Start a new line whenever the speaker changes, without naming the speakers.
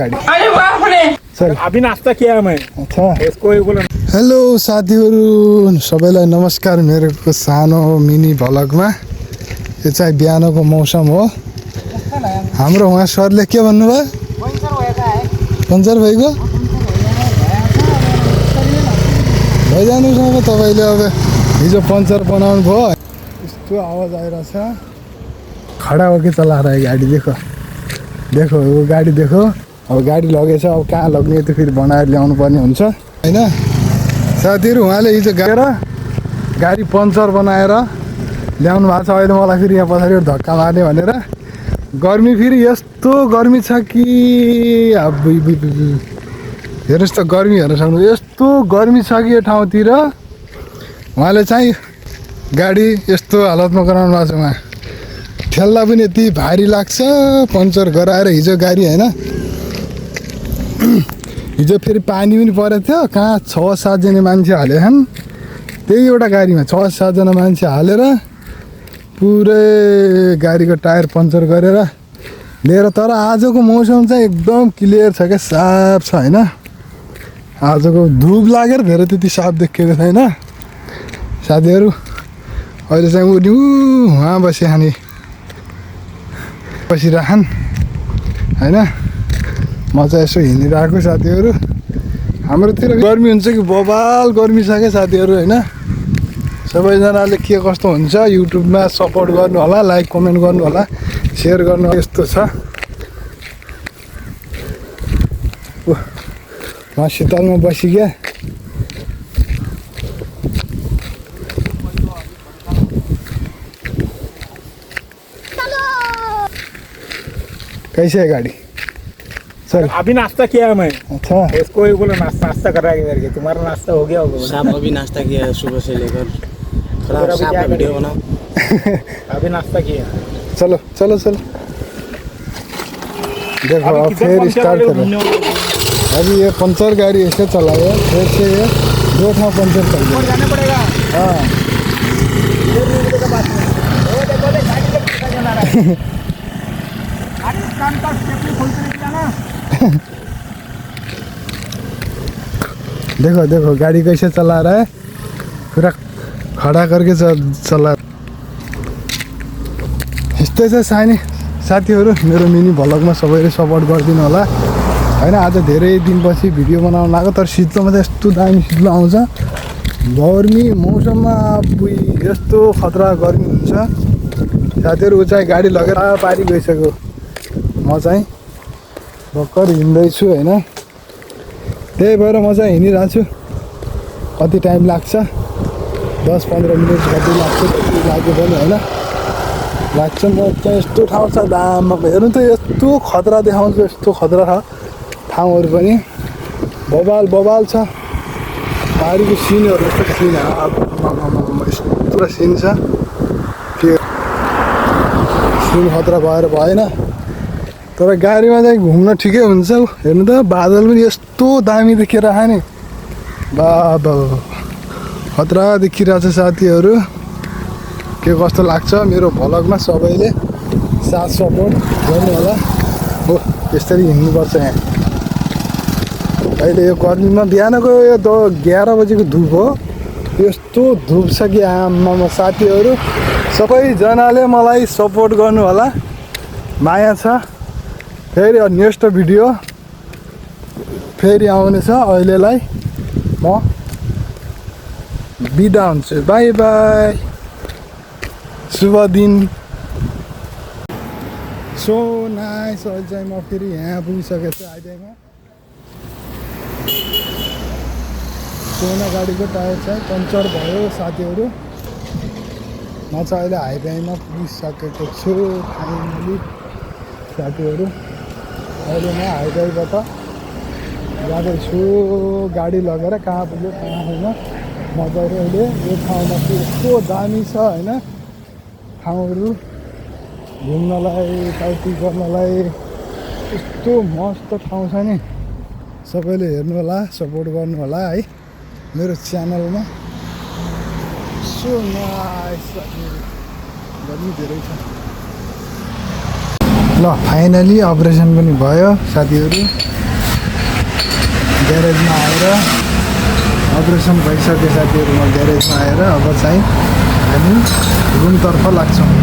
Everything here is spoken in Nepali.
अरे बाप रे
सर
अभी नाश्ता किया है मैं।
अच्छा
इसको ही बोला
हेलो साथीहरु सबैलाई नमस्कार मेरो सानो मिनी भ्लगमा। यो चाहिँ बिहानको मौसम हो। हाम्रो उहाँ सरले के भन्नुभयो? पञ्चर भएको भइजानुहोस् अब तपाईँले अब हिजो पञ्चर बनाउनु भयो। यस्तो आवाज आइरहेछ। खडा होके चला रहा है गाडी। देखो देखो वो गाडी देखो। अब गाडी लगेछ अब कहाँ लग्ने त्यो फेरि बनाएर ल्याउनु पर्ने हुन्छ हैन साथीहरु। उहाँले हिजो गाडी पञ्चर बनाएर ल्याउनु भएको छ। अहिले मलाई फेरि यहाँ पछाडि धक्का मार्ने भनेर। गर्मी फेरि यस्तो गर्मी छ कि हेर्नुहोस् त गर्मी हेर्न सक्नु। यस्तो गर्मी छ कि यो ठाउँतिर। उहाँले चाहिँ गाडी यस्तो हालतमा गराउनु भएको छ। उहाँ ठेल्दा पनि यति भारी लाग्छ पञ्चर गराएर हिजो गाडी हैन। हिजो फेरि पानी पनि परेको थियो। कहाँ 6-7 जना मान्छे हालेछन् त्यही एउटा गाडीमा। 6-7 जना मान्छे हालेर पुरै गाडीको टायर पञ्चर गरेर लिएर। तर आजको मौसम चाहिँ एकदम क्लियर छ क्या, साफ छ हैन। आजको धुप लागेर धेरै त्यति साफ देखेको छैन साथीहरु। अहिले चाहिँ उहाँ बसिराखन् हैन। म चाहिँ यसो हिँडिरहेको साथीहरु। हाम्रोतिर गर्मी हुन्छ कि बबाल गर्मी छ क्या साथीहरु हैन। सबैजनाले के कस्तो हुन्छ युट्युबमा सपोर्ट गर्नु होला, लाइक कमेन्ट गर्नु होला, शेयर गर्नु। यस्तो छ म शीतलमा बसिगया। कैसे है गाड़ी सर?
अभी नाश्ता किया है मैं।
अच्छा
इसको ही बोला नाश्ता कर रहा है करके। तुम्हारा नाश्ता हो गया होगा?
साहब अभी नाश्ता किया है सुबह से लेकर। थोड़ा
अभी
साहब
क्या
का वीडियो बनाओ।
अभी नाश्ता किया।
चलो चलो चलो। देखो अब फिर स्टार्ट करो। अभी ये पंचर गाड़ी ऐसे चलाया फिर से ये 2 ठाव पंचर कर दिया।
जाना पड़ेगा।
हाँ देखो देखो गाड़ी कैसे चला रहा है। पूरा खड़ा करके चला। यस्तै छ सानी साथीहरु। मेरो मिनी भ्लगमा सबैले सपोर्ट गरिदिनु होला हैन। आज धेरै दिनपछि भिडियो बनाउन लाग्यो। तर शीतलमा चाहिँ यस्तो दामी शीतल आउँछ। गर्मी मौसममा यस्तो खतरा गर्मी हुन्छ साथीहरु। ऊ चाहिँ गाडी लगेर पारी गइसक्यो। म चाहिँ भर्खर हिँड्दैछु हैन। त्यही भएर म चाहिँ हिँडिरहेको छु। कति टाइम लाग्छ 10-15 मिनट कति लाग्छ त्यति लाग्यो पनि हैन लाग्छ। म चाहिँ यस्तो ठाउँ छ दाममा हेर्नु त यस्तो खतरा देखाउँछ। यस्तो खतरा छ ठाउँहरू पनि बबाल बबाल छ। पारीको सिनहरू यस्तो सिन यस्तो सिन छ के सिन खतरा भएर भएन। तर गाडीमा चाहिँ घुम्न ठिकै हुन्छ। हेर्नु त बादल पनि यस्तो दामी देखेर नि बाबा खतरा देखिरहेछ साथीहरु। के कस्तो लाग्छ मेरो भ्लगमा सबैले साथ सपोर्ट गर्नु होला। हो यसरी हिँड्नुपर्छ यहाँ। अहिले यो गर्मीमा बिहानको यो 11 बजेको धुप हो। यस्तो धुप छ कि आमामा साथीहरु। सबैजनाले मलाई सपोर्ट गर्नु होला, माया छ। फेरि नेक्स्ट भिडियो फेरि आउनेछ। अहिलेलाई म बिदा हुन्छु। By by. शुभ दिन। So nice. अहिले चाहिँ म फेरि यहाँ पुगिसकेको छु हाइवेमा। सोना गाडीको टायर चाहिँ पञ्चर भयो साथीहरु। म चाहिँ अहिले हाइवेमा पुगिसकेको छु फाइनली साथीहरु। अहिले म हाइवेबाट जाँदैछु गाडी लगेर। कहाँ पुग्यो कहाँ होइन मजाले। अहिले यो ठाउँमा चाहिँ यस्तो दामी छ हैन ठाउँहरू घुम्नलाई, पार्टी गर्नलाई। यस्तो मस्त ठाउँ छ नि। सबैले हेर्नु होला, सपोर्ट गर्नु होला है मेरो च्यानलमा। So nice. गर्मी धेरै छ। ल फाइनली अपरेसन पनि भयो साथीहरू ग्यारेजमा आएर अपरेसन भइसक्यो साथीहरू म ग्यारेजमा आएर अब चाहिँ हामी रुमतर्फ लाग्छौँ